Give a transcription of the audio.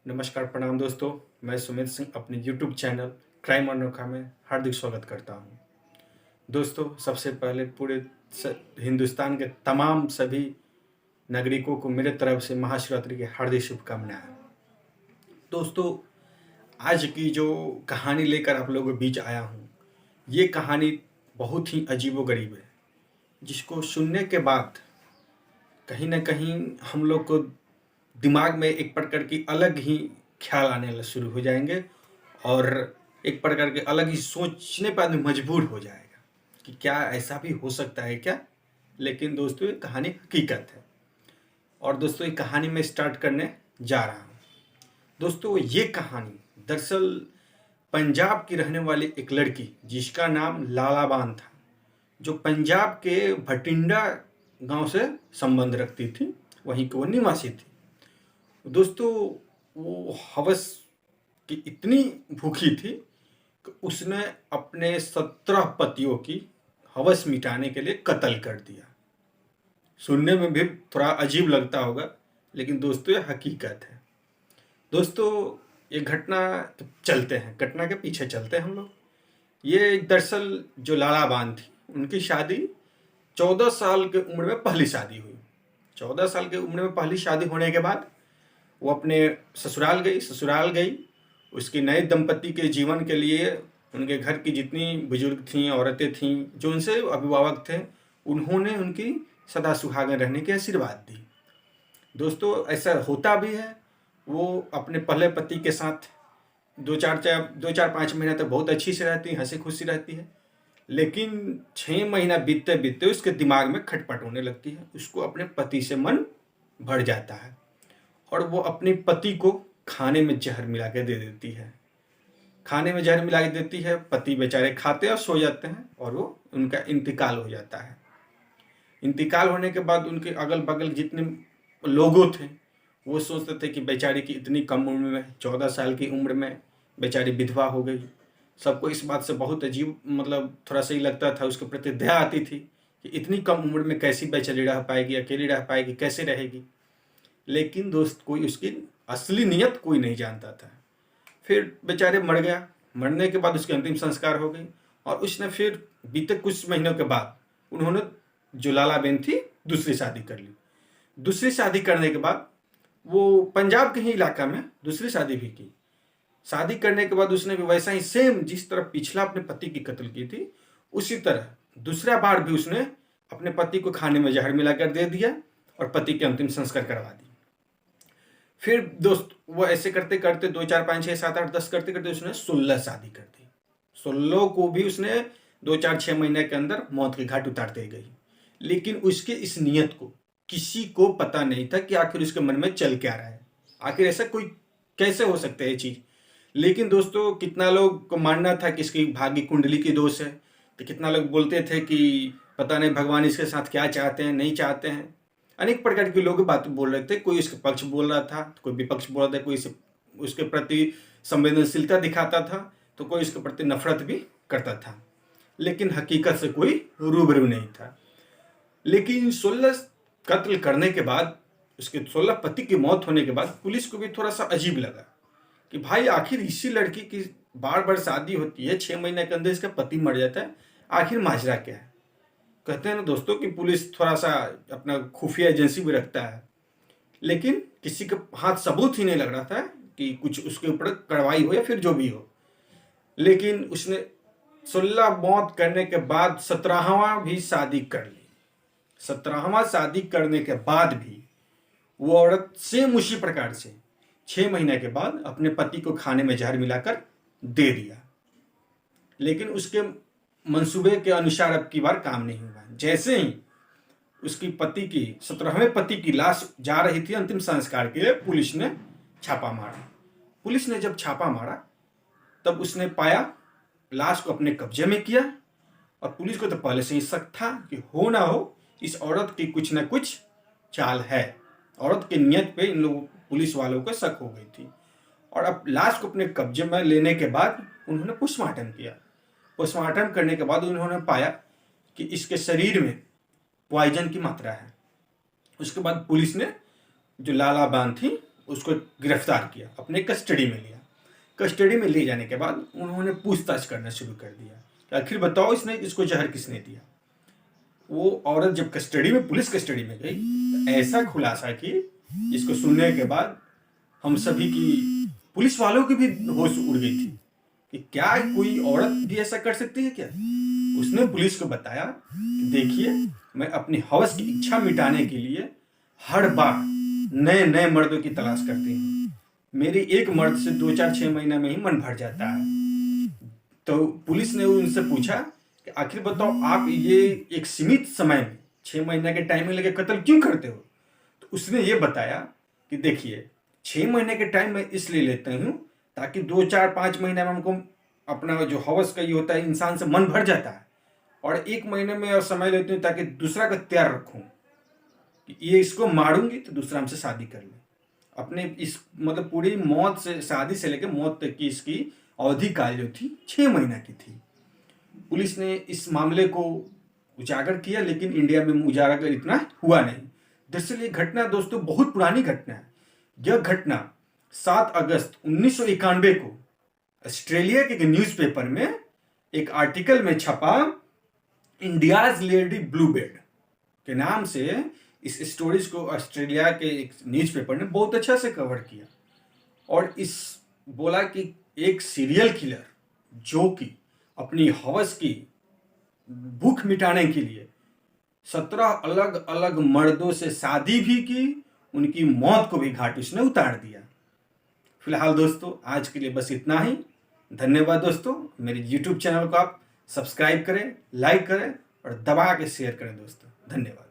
नमस्कार, प्रणाम दोस्तों। मैं सुमित सिंह अपने यूट्यूब चैनल क्राइम अनोखा में हार्दिक स्वागत करता हूं। दोस्तों, सबसे पहले पूरे हिंदुस्तान के तमाम सभी नागरिकों को मेरे तरफ से महाशिवरात्रि की हार्दिक शुभकामनाएं। दोस्तों, आज की जो कहानी लेकर आप लोगों के बीच आया हूं, ये कहानी बहुत ही अजीबोगरीब है, जिसको सुनने के बाद कहीं ना कहीं हम लोग को दिमाग में एक प्रकार की अलग ही ख्याल आने शुरू हो जाएंगे और एक प्रकार के अलग ही सोचने पर आदमी मजबूर हो जाएगा कि क्या ऐसा भी हो सकता है क्या। लेकिन दोस्तों, ये कहानी हकीकत है। और दोस्तों, ये कहानी मैं स्टार्ट करने जा रहा हूँ। दोस्तों, ये कहानी दरअसल पंजाब की रहने वाली एक लड़की जिसका नाम लालाबान था, जो पंजाब के भटिंडा गांव से संबंध रखती थी, वहीं की वो निवासी थी। दोस्तों, वो हवस की इतनी भूखी थी कि उसने अपने 17 पतियों की हवस मिटाने के लिए कत्ल कर दिया। सुनने में भी थोड़ा अजीब लगता होगा, लेकिन दोस्तों ये हकीकत है। दोस्तों, ये घटना घटना के पीछे चलते हैं हम लोग। ये दरअसल जो लालाबान थी, उनकी शादी 14 साल की उम्र में पहली शादी हुई। 14 साल की उम्र में पहली शादी होने के बाद वो अपने ससुराल गई। उसकी नए दंपति के जीवन के लिए उनके घर की जितनी बुजुर्ग थीं, औरतें थीं, जो उनसे अभिभावक थे, उन्होंने उनकी सदा सुहागन रहने की आशीर्वाद दी। दोस्तों, ऐसा होता भी है। वो अपने पहले पति के साथ 2-4-5 महीने तक बहुत अच्छी से रहती, हंसी खुशी रहती है। लेकिन 6 महीना बीतते बीतते उसके दिमाग में खटपट होने लगती है। उसको अपने पति से मन भर जाता है और वो अपने पति को खाने में जहर मिला के दे देती है। खाने में जहर मिला के देती है, पति बेचारे खाते और सो जाते हैं और वो उनका इंतकाल हो जाता है। इंतकाल होने के बाद उनके अगल बगल जितने लोगों थे, वो सोचते थे कि बेचारी की इतनी कम उम्र में, 14 साल की उम्र में बेचारी विधवा हो गई। सबको इस बात से बहुत अजीब, थोड़ा सही लगता था, उसके प्रति दया आती थी कि इतनी कम उम्र में कैसी बेचारी रह पाएगी, अकेली रह पाएगी, कैसे रहेगी। लेकिन दोस्त, कोई उसकी असली नीयत कोई नहीं जानता था। फिर बेचारे मर गया। मरने के बाद उसकी अंतिम संस्कार हो गई और उसने फिर बीते कुछ महीनों के बाद उन्होंने, जो लाला बेन थी, दूसरी शादी कर ली। दूसरी शादी करने के बाद वो पंजाब के ही इलाका में दूसरी शादी भी की। शादी करने के बाद उसने भी वैसा ही सेम, जिस तरह पिछला अपने पति की कत्ल की थी, उसी तरह दूसरा बार भी उसने अपने पति को खाने में जहर मिलाकर दे दिया और पति के अंतिम संस्कार करवा दी। फिर दोस्त, वो ऐसे करते करते 2 4 5 6 7 8 10 करते करते उसने 16 शादी कर दी। 16 को भी उसने 2 4 6 महीने के अंदर मौत के घाट उतारते गई। लेकिन उसके इस नियत को किसी को पता नहीं था कि आखिर उसके मन में चल क्या रहा है, आखिर ऐसा कोई कैसे हो सकता है ये चीज। लेकिन दोस्तों, कितना लोग को मानना था कि इसकी भाग्य कुंडली की दोष है, तो कितना लोग बोलते थे कि पता नहीं भगवान इसके साथ क्या चाहते हैं, नहीं चाहते हैं। अनेक प्रकार के लोग बात बोल रहे थे। कोई इसके पक्ष बोल रहा था, कोई विपक्ष बोल रहा था, कोई उसके प्रति संवेदनशीलता दिखाता था, तो कोई इसके प्रति नफरत भी करता था। लेकिन हकीकत से कोई रूबरू नहीं था। लेकिन 16 कत्ल करने के बाद, उसके 16 पति की मौत होने के बाद पुलिस को भी थोड़ा सा अजीब लगा कि भाई, आखिर इसी लड़की की बार बार शादी होती है, 6 महीने के अंदर इसका पति मर जाता है, आखिर माजरा क्या है। कहते हैं ना दोस्तों कि पुलिस थोड़ा सा अपना खुफिया एजेंसी भी रखता है। लेकिन किसी के हाथ सबूत ही नहीं लग रहा था कि कुछ उसके ऊपर कार्रवाई हो या फिर जो भी हो। लेकिन उसने 16 मौत करने के बाद 17वां भी शादी कर ली। 17वां शादी करने के बाद भी वो औरत सेम उसी प्रकार से 6 महीने के बाद अपने पति को खाने में जहर मिलाकर दे दिया। लेकिन उसके मंसूबे के अनुसार अब की बार काम नहीं हुआ। जैसे ही उसकी पति की 17वें पति की लाश जा रही थी अंतिम संस्कार के लिए, पुलिस ने छापा मारा। पुलिस ने जब छापा मारा, तब उसने पाया, लाश को अपने कब्जे में किया। और पुलिस को तो पहले से ही शक था कि हो ना हो इस औरत की कुछ ना कुछ चाल है। औरत की नियत पे इन लोगों, पुलिस वालों को शक हो गई थी। और अब लाश को अपने कब्जे में लेने के बाद उन्होंने पोस्टमार्टम किया। पोस्टमार्टम करने के बाद उन्होंने पाया कि इसके शरीर में पॉइजन की मात्रा है। उसके बाद पुलिस ने, जो लालाबान थी, उसको गिरफ्तार किया, अपने कस्टडी में लिया। कस्टडी में ले जाने के बाद उन्होंने पूछताछ करना शुरू कर दिया कि आखिर बताओ इसको जहर किसने दिया। वो औरत जब कस्टडी में, पुलिस कस्टडी में गई, तो ऐसा खुलासा की जिसको सुनने के बाद हम सभी की, पुलिस वालों की भी होश उड़ गई थी कि क्या कोई औरत भी ऐसा कर सकती है क्या। उसने पुलिस को बताया कि देखिए, मैं अपनी हवस की इच्छा मिटाने के लिए हर बार नए नए मर्दों की तलाश करती हूँ। मेरी एक मर्द से 2-4-6 महीने में ही मन भर जाता है। तो पुलिस ने उनसे पूछा कि आखिर बताओ, आप ये एक सीमित समय में 6 महीने के टाइम में लेके कत्ल क्यों करते हो। तो उसने ये बताया कि देखिए, 6 महीने के टाइम में इसलिए लेता हूँ ताकि 2-4-5 महीने में हमको अपना जो हवस का ये होता है, इंसान से मन भर जाता है, और 1 महीने में समय लेती हूँ ताकि दूसरा का तैयार रखूँ कि ये इसको मारूंगी तो दूसरा हमसे शादी कर ले। अपने इस मतलब पूरी मौत से, शादी से लेकर मौत तक की इसकी अवधि काल जो थी 6 महीना की थी। पुलिस ने इस मामले को उजागर किया, लेकिन इंडिया में उजागर इतना हुआ नहीं। दरअसल ये घटना दोस्तों बहुत पुरानी घटना है। यह घटना 7 अगस्त 1991 को ऑस्ट्रेलिया के न्यूज़पेपर में एक आर्टिकल में छपा। इंडियाज लेडी ब्लूबेड के नाम से इस स्टोरीज को ऑस्ट्रेलिया के एक न्यूज़पेपर ने बहुत अच्छा से कवर किया, और इस बोला कि एक सीरियल किलर जो कि अपनी हवस की भूख मिटाने के लिए 17 अलग अलग मर्दों से शादी भी की, उनकी मौत को भी घाट उसने उतार दिया। फिलहाल दोस्तों आज के लिए बस इतना ही। धन्यवाद दोस्तों। मेरे YouTube चैनल को आप सब्सक्राइब करें, लाइक करें और दबा के शेयर करें दोस्तों। धन्यवाद।